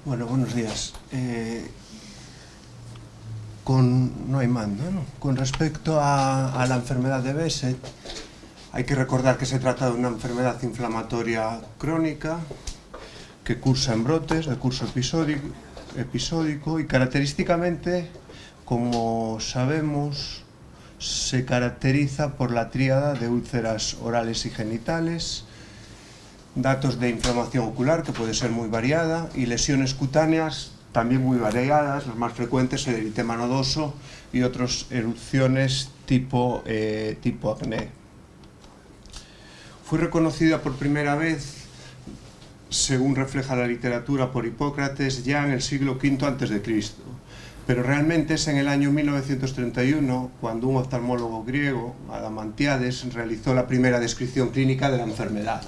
Bueno, buenos días. No hay mando, ¿no? Con respecto a la enfermedad de Behçet, hay que recordar que se trata de una enfermedad inflamatoria crónica que cursa en brotes de curso episódico y característicamente, como sabemos, se caracteriza por la tríada de úlceras orales y genitales, datos de inflamación ocular, que puede ser muy variada, y lesiones cutáneas también muy variadas, las más frecuentes el eritema nodoso y otras erupciones tipo acné. Fue reconocida por primera vez, según refleja la literatura, por Hipócrates ya en el siglo V a.C., pero realmente es en el año 1931 cuando un oftalmólogo griego, Adamantiades, realizó la primera descripción clínica de la enfermedad.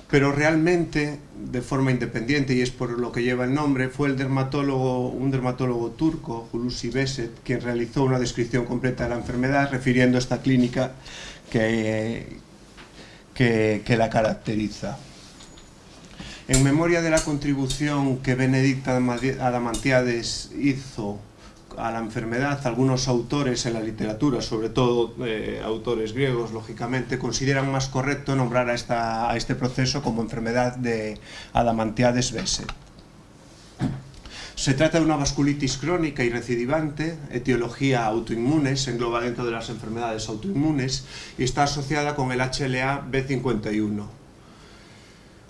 Pero realmente, de forma independiente, y es por lo que lleva el nombre, fue un dermatólogo turco, Hulusi Behçet, quien realizó una descripción completa de la enfermedad, refiriendo a esta clínica que la caracteriza. En memoria de la contribución que Benedicta Adamantiades hizo a la enfermedad, algunos autores en la literatura, sobre todo autores griegos, lógicamente, consideran más correcto nombrar a este proceso como enfermedad de Adamantiades-Behçet. Se trata de una vasculitis crónica y recidivante, etiología autoinmune, se engloba dentro de las enfermedades autoinmunes y está asociada con el HLA-B51.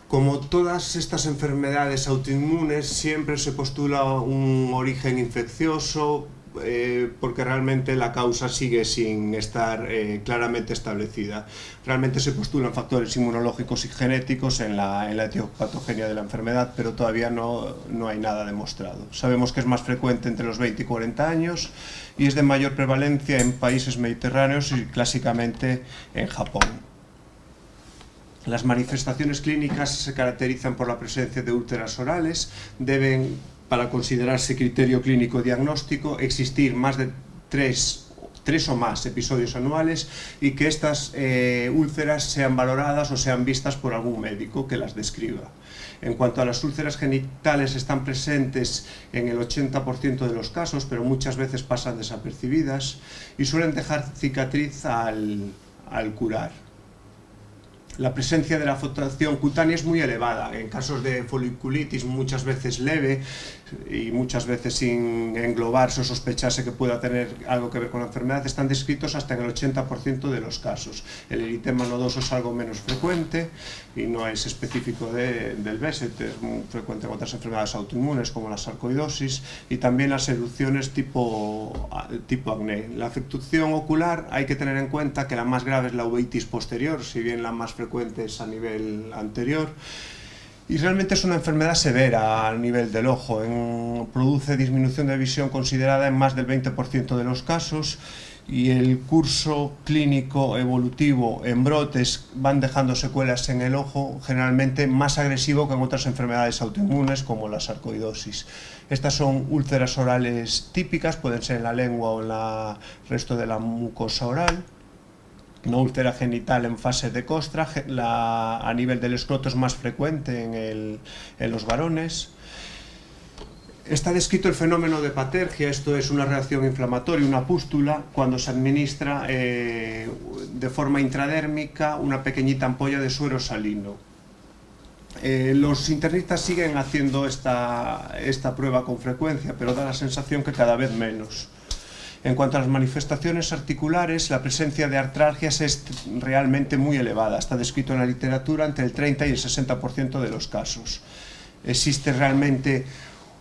Como todas estas enfermedades autoinmunes, siempre se postula un origen infeccioso porque realmente la causa sigue sin estar claramente establecida. Realmente se postulan factores inmunológicos y genéticos en la etiopatogenia de la enfermedad, pero todavía no hay nada demostrado. Sabemos que es más frecuente entre los 20 y 40 años y es de mayor prevalencia en países mediterráneos y clásicamente en Japón. Las manifestaciones clínicas se caracterizan por la presencia de úlceras orales. Deben, para considerarse criterio clínico diagnóstico, existir más de tres o más episodios anuales y que estas úlceras sean valoradas o sean vistas por algún médico que las describa. En cuanto a las úlceras genitales, están presentes en el 80% de los casos, pero muchas veces pasan desapercibidas y suelen dejar cicatriz al curar. La presencia de la afectación cutánea es muy elevada. En casos de foliculitis, muchas veces leve y muchas veces sin englobarse o sospecharse que pueda tener algo que ver con la enfermedad, están descritos hasta en el 80% de los casos. El eritema nodoso es algo menos frecuente y no es específico del Behçet, es muy frecuente en otras enfermedades autoinmunes como la sarcoidosis y también las erupciones tipo acné. La afectación ocular hay que tener en cuenta que la más grave es la uveitis posterior, si bien la más frecuentes a nivel anterior, y realmente es una enfermedad severa a nivel del ojo. Produce disminución de visión considerada en más del 20% de los casos y el curso clínico evolutivo en brotes van dejando secuelas en el ojo, generalmente más agresivo que en otras enfermedades autoinmunes como la sarcoidosis. Estas son úlceras orales típicas, pueden ser en la lengua o en el resto de la mucosa oral. Una úlcera genital en fase de costra, a nivel del escroto es más frecuente en los varones. Está descrito el fenómeno de patergia, esto es una reacción inflamatoria, una pústula, cuando se administra de forma intradérmica una pequeñita ampolla de suero salino. Los internistas siguen haciendo esta prueba con frecuencia, pero da la sensación que cada vez menos. En cuanto a las manifestaciones articulares, la presencia de artralgias es realmente muy elevada. Está descrito en la literatura entre el 30 y el 60% de los casos. Existe realmente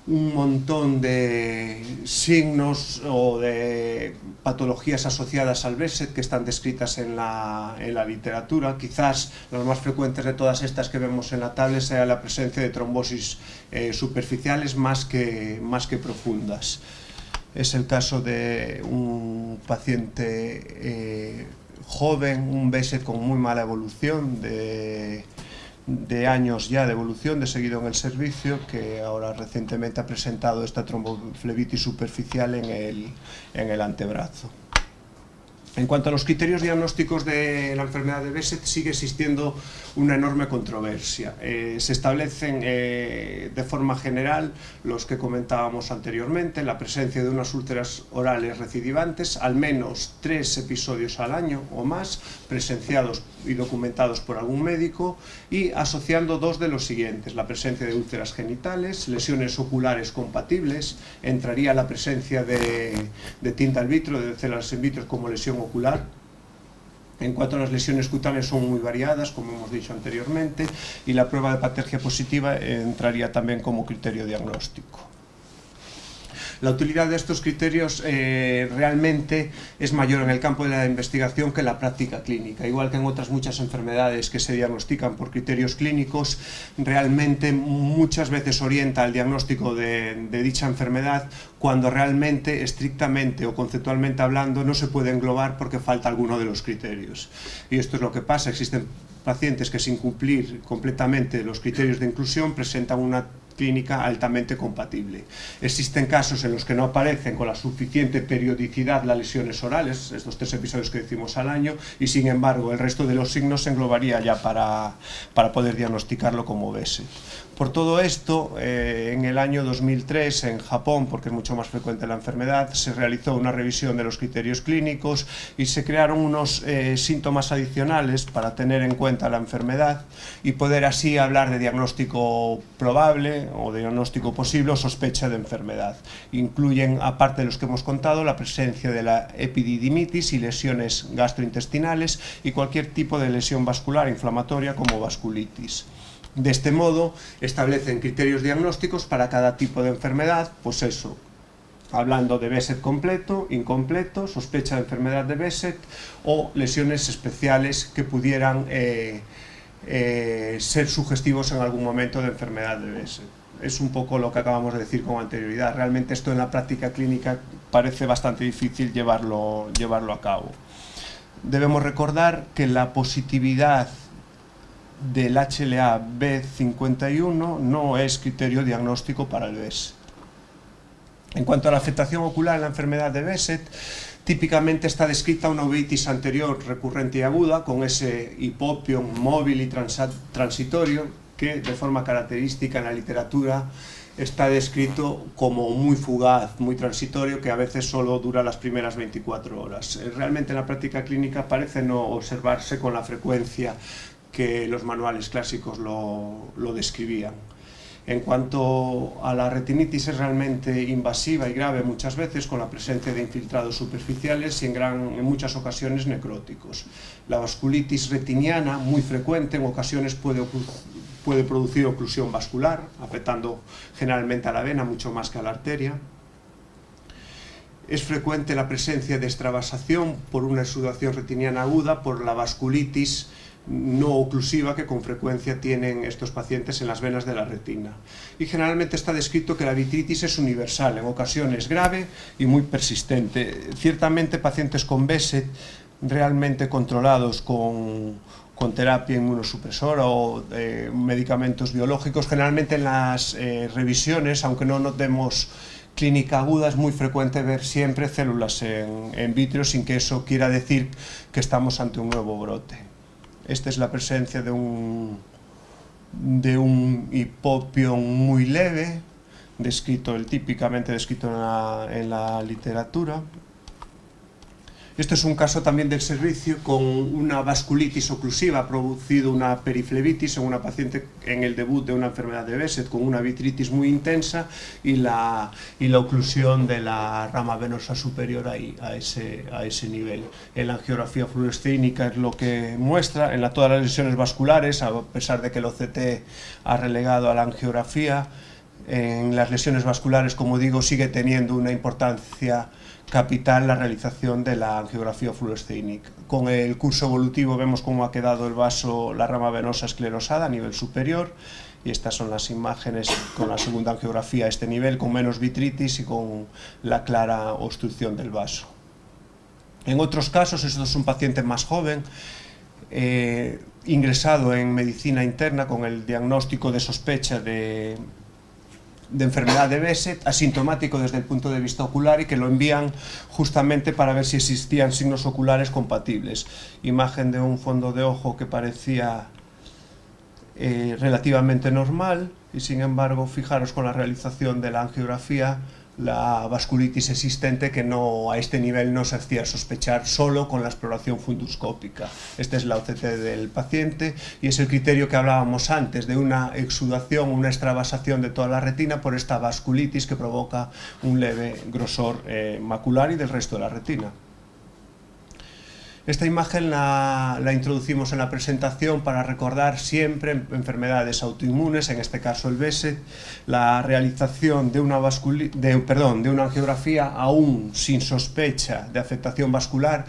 un montón de signos o de patologías asociadas al Behçet que están descritas en la literatura. Quizás las más frecuentes de todas estas que vemos en la tabla sea la presencia de trombosis superficiales más que profundas. Es el caso de un paciente joven, un Behçet con muy mala evolución, de años ya de evolución, de seguido en el servicio, que ahora recientemente ha presentado esta tromboflebitis superficial en el antebrazo. En cuanto a los criterios diagnósticos de la enfermedad de Behçet, sigue existiendo una enorme controversia. Se establecen de forma general los que comentábamos anteriormente: la presencia de unas úlceras orales recidivantes, al menos 3 episodios al año o más, presenciados y documentados por algún médico, y asociando dos de los siguientes: la presencia de úlceras genitales, lesiones oculares compatibles, entraría la presencia de tinta in vitro, de células in vitro como lesión ocular. En cuanto a las lesiones cutáneas, son muy variadas, como hemos dicho anteriormente, y la prueba de patergia positiva entraría también como criterio diagnóstico. La utilidad de estos criterios realmente es mayor en el campo de la investigación que en la práctica clínica. Igual que en otras muchas enfermedades que se diagnostican por criterios clínicos, realmente muchas veces orienta al diagnóstico de dicha enfermedad, cuando realmente, estrictamente o conceptualmente hablando, no se puede englobar porque falta alguno de los criterios. Y esto es lo que pasa: existen pacientes que, sin cumplir completamente los criterios de inclusión, presentan una clínica altamente compatible. Existen casos en los que no aparecen con la suficiente periodicidad las lesiones orales, estos 3 episodios que decimos al año, y sin embargo el resto de los signos se englobaría ya para poder diagnosticarlo como Behçet. Por todo esto, en el año 2003, en Japón, porque es mucho más frecuente la enfermedad, se realizó una revisión de los criterios clínicos y se crearon unos síntomas adicionales para tener en cuenta la enfermedad y poder así hablar de diagnóstico probable o diagnóstico posible o sospecha de enfermedad. Incluyen, aparte de los que hemos contado, la presencia de la epididimitis y lesiones gastrointestinales y cualquier tipo de lesión vascular inflamatoria como vasculitis. De este modo, establecen criterios diagnósticos para cada tipo de enfermedad, pues eso, hablando de Behçet completo, incompleto, sospecha de enfermedad de Behçet o lesiones especiales que pudieran ser sugestivos en algún momento de enfermedad de Behçet. Es un poco lo que acabamos de decir con anterioridad. Realmente esto en la práctica clínica parece bastante difícil llevarlo a cabo. Debemos recordar que la positividad del HLA B51 no es criterio diagnóstico para el Behçet. En cuanto a la afectación ocular en la enfermedad de Behçet, típicamente está descrita una uveitis anterior recurrente y aguda con ese hipopion móvil y transitorio que, de forma característica en la literatura, está descrito como muy fugaz, muy transitorio, que a veces solo dura las primeras 24 horas. Realmente en la práctica clínica parece no observarse con la frecuencia que los manuales clásicos lo describían. En cuanto a la retinitis, es realmente invasiva y grave muchas veces, con la presencia de infiltrados superficiales y en muchas ocasiones necróticos. La vasculitis retiniana, muy frecuente, en ocasiones puede producir oclusión vascular, afectando generalmente a la vena mucho más que a la arteria. Es frecuente la presencia de extravasación por una exudación retiniana aguda, por la vasculitis no oclusiva que con frecuencia tienen estos pacientes en las venas de la retina. Y generalmente está descrito que la vitritis es universal, en ocasiones grave y muy persistente. Ciertamente pacientes con Behçet realmente controlados con terapia inmunosupresora o medicamentos biológicos, generalmente en las revisiones, aunque no notemos clínica aguda, es muy frecuente ver siempre células en vitro, sin que eso quiera decir que estamos ante un nuevo brote. Esta es la presencia de un hipopion muy leve, típicamente descrito en la literatura. Este es un caso también del servicio con una vasculitis oclusiva. Ha producido una periflebitis en una paciente en el debut de una enfermedad de Behçet, con una vitritis muy intensa y la oclusión de la rama venosa superior ahí, a ese nivel. En la angiografía fluorescínica es lo que muestra. En todas las lesiones vasculares, a pesar de que el OCT ha relegado a la angiografía, en las lesiones vasculares, como digo, sigue teniendo una importancia capital la realización de la angiografía fluorescínica. Con el curso evolutivo vemos cómo ha quedado el vaso, la rama venosa esclerosada a nivel superior, y estas son las imágenes con la segunda angiografía a este nivel, con menos vitritis y con la clara obstrucción del vaso. En otros casos, esto es un paciente más joven, ingresado en medicina interna con el diagnóstico de sospecha de de enfermedad de Behçet, asintomático desde el punto de vista ocular, y que lo envían justamente para ver si existían signos oculares compatibles. Imagen de un fondo de ojo que parecía relativamente normal, y sin embargo, fijaros con la realización de la angiografía, la vasculitis existente, que no, a este nivel no se hacía sospechar solo con la exploración funduscópica. Esta es la OCT del paciente y es el criterio que hablábamos antes de una exudación, una extravasación de toda la retina por esta vasculitis que provoca un leve grosor macular y del resto de la retina. Esta imagen la introducimos en la presentación para recordar siempre enfermedades autoinmunes, en este caso el Behçet, la realización de una angiografía aún sin sospecha de afectación vascular.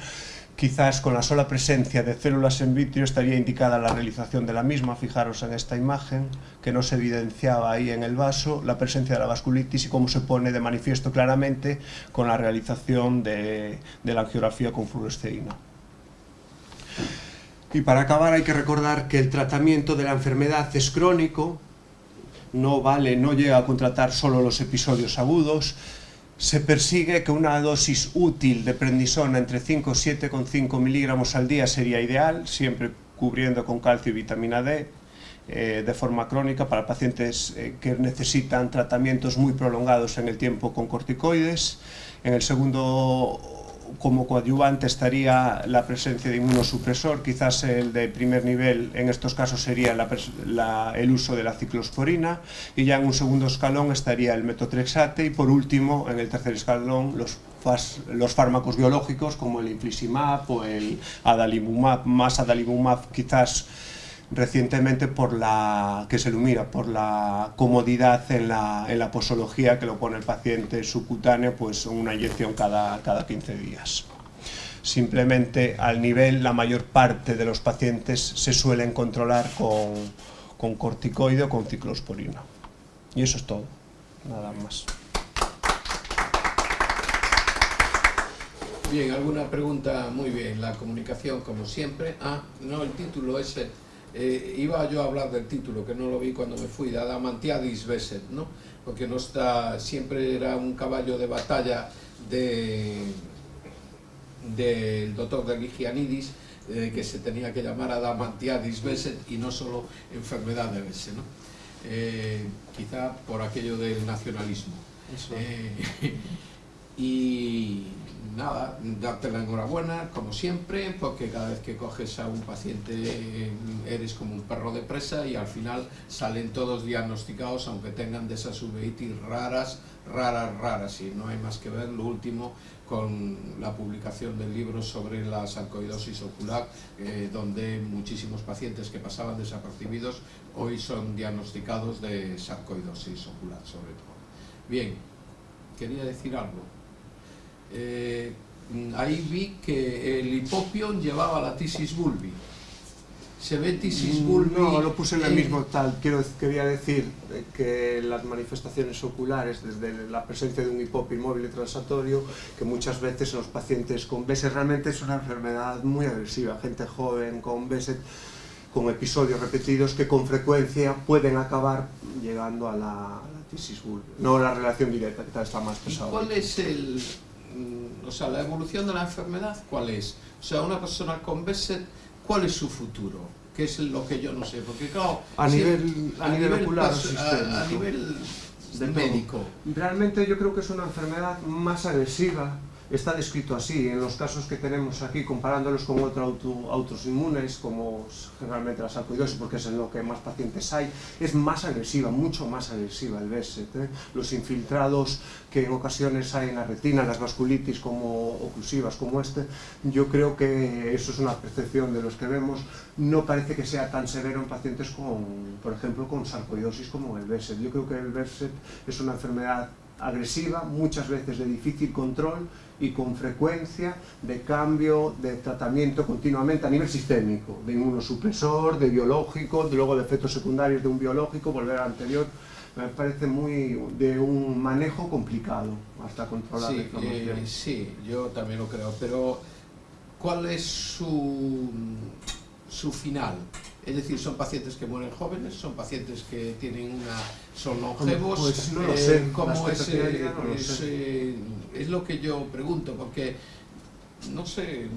Quizás con la sola presencia de células en vitrio estaría indicada la realización de la misma. Fijaros en esta imagen, que no se evidenciaba ahí en el vaso, la presencia de la vasculitis y cómo se pone de manifiesto claramente con la realización de la angiografía con fluoresceína. Y para acabar hay que recordar que el tratamiento de la enfermedad es crónico, no llega a contratar solo los episodios agudos. Se persigue que una dosis útil de prednisona entre 5 y 7,5 miligramos al día sería ideal, siempre cubriendo con calcio y vitamina D, de forma crónica para pacientes que necesitan tratamientos muy prolongados en el tiempo con corticoides. En el segundo, como coadyuvante, estaría la presencia de inmunosupresor, quizás el de primer nivel en estos casos sería el uso de la ciclosporina, y ya en un segundo escalón estaría el metotrexate, y por último, en el tercer escalón, los fármacos biológicos como el infliximab o el adalimumab, más adalimumab quizás recientemente que se ilumina por la comodidad en la posología, que lo pone el paciente subcutáneo, pues una inyección cada 15 días. Simplemente al nivel, la mayor parte de los pacientes se suelen controlar con corticoide o con ciclosporina. Y eso es todo, nada más. Bien, ¿alguna pregunta? Muy bien, la comunicación como siempre. No, el título ese. Iba yo a hablar del título, que no lo vi cuando me fui, de Adamantiadis Behçet, ¿no? Porque no está, siempre era un caballo de batalla del doctor de Ligianidis, que se tenía que llamar Adamantiadis Behçet y no solo enfermedad de Behçet, ¿no? Quizá por aquello del nacionalismo. Y nada, darte la enhorabuena, como siempre, porque cada vez que coges a un paciente eres como un perro de presa y al final salen todos diagnosticados, aunque tengan de esas uveitis raras, y no hay más que ver lo último con la publicación del libro sobre la sarcoidosis ocular, donde muchísimos pacientes que pasaban desapercibidos hoy son diagnosticados de sarcoidosis ocular, sobre todo. Bien, quería decir algo. Ahí vi que el hipopion llevaba la tisis bulbi. ¿Se ve tisis bulbi? No, lo puse en el mismo tal. Quería decir que las manifestaciones oculares, desde la presencia de un hipopio móvil y transitorio, que muchas veces los pacientes con Behçet realmente es una enfermedad muy agresiva. Gente joven con Behçet, con episodios repetidos que con frecuencia pueden acabar llegando a la tisis bulbi. No la relación directa, que tal está más pesado. ¿Cuál es la evolución de la enfermedad? ¿Cuál es? O sea, una persona con Behçet, ¿cuál es su futuro? Que es lo que yo no sé, porque claro, a nivel ocular, a nivel médico. Realmente yo creo que es una enfermedad más agresiva, está descrito así, en los casos que tenemos aquí, comparándolos con otros autoinmunes, como generalmente la sarcoidosis, porque es en lo que más pacientes hay, es más agresiva, mucho más agresiva el Behçet. Los infiltrados que en ocasiones hay en la retina, las vasculitis como oclusivas como yo creo que eso es una percepción de los que vemos, no parece que sea tan severo en pacientes por ejemplo, con sarcoidosis como el Behçet. Yo creo que el Behçet es una enfermedad agresiva, muchas veces de difícil control y con frecuencia de cambio de tratamiento continuamente a nivel sistémico, de inmunosupresor, de biológico, luego de efectos secundarios de un biológico, volver al anterior. Me parece de un manejo complicado hasta controlar la inflamación. Sí, yo también lo creo, pero ¿cuál es su final? Es decir, son pacientes que mueren jóvenes, son pacientes que son longevos. Pues no lo sé. ¿Cómo Las expectativas no lo es, sé. es lo que yo pregunto, porque no sé,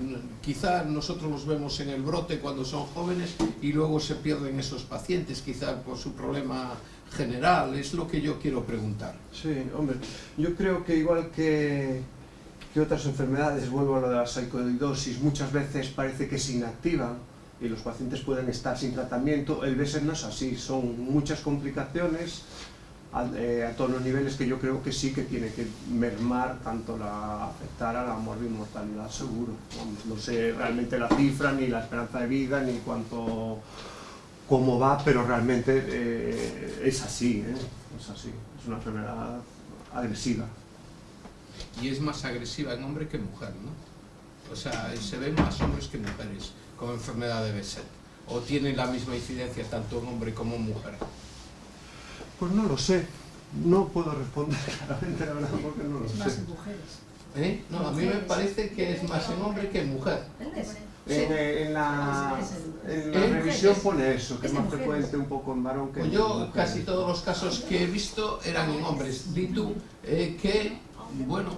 quizá nosotros los vemos en el brote cuando son jóvenes y luego se pierden esos pacientes, quizá por su problema general. Es lo que yo quiero preguntar. Sí, hombre, yo creo que igual que otras enfermedades, vuelvo a lo de la sarcoidosis, muchas veces parece que se inactivan y los pacientes pueden estar sin tratamiento. El BSET no es así, son muchas complicaciones a todos los niveles que yo creo que sí que tiene que mermar tanto afectar a la morbimortalidad, seguro. Vamos, no sé realmente la cifra, ni la esperanza de vida, ni cómo va, pero realmente es así, es así, es una enfermedad agresiva. Y es más agresiva en hombre que en mujer, ¿no? O sea, se ven más hombres que mujeres con enfermedad de BSET. ¿O tienen la misma incidencia tanto en hombre como en mujer? Pues no lo sé, no puedo responder claramente, la verdad, porque no lo sé. Es más en mujeres. No, a mí me parece que es más en hombre que en mujer. En la revisión pone eso, que es más frecuente un poco en varón que en Pues yo mujer. casi todos los casos que he visto eran en hombres. Di tú que, bueno...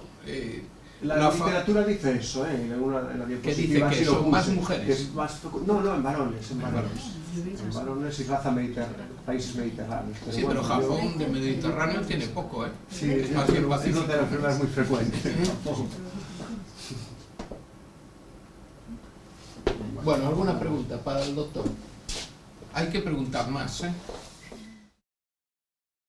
La literatura dice eso, en la diapositiva. ¿Qué dice? ¿Que son más mujeres? Que es más no, en varones. En varones y raza mediterránea, países mediterráneos. Sí, pero Japón de Mediterráneo tiene poco, ¿eh? Sí, es más bien pacífico. de la enfermedad es muy frecuente. Bueno, ¿alguna pregunta para el doctor? Hay que preguntar más, ¿eh?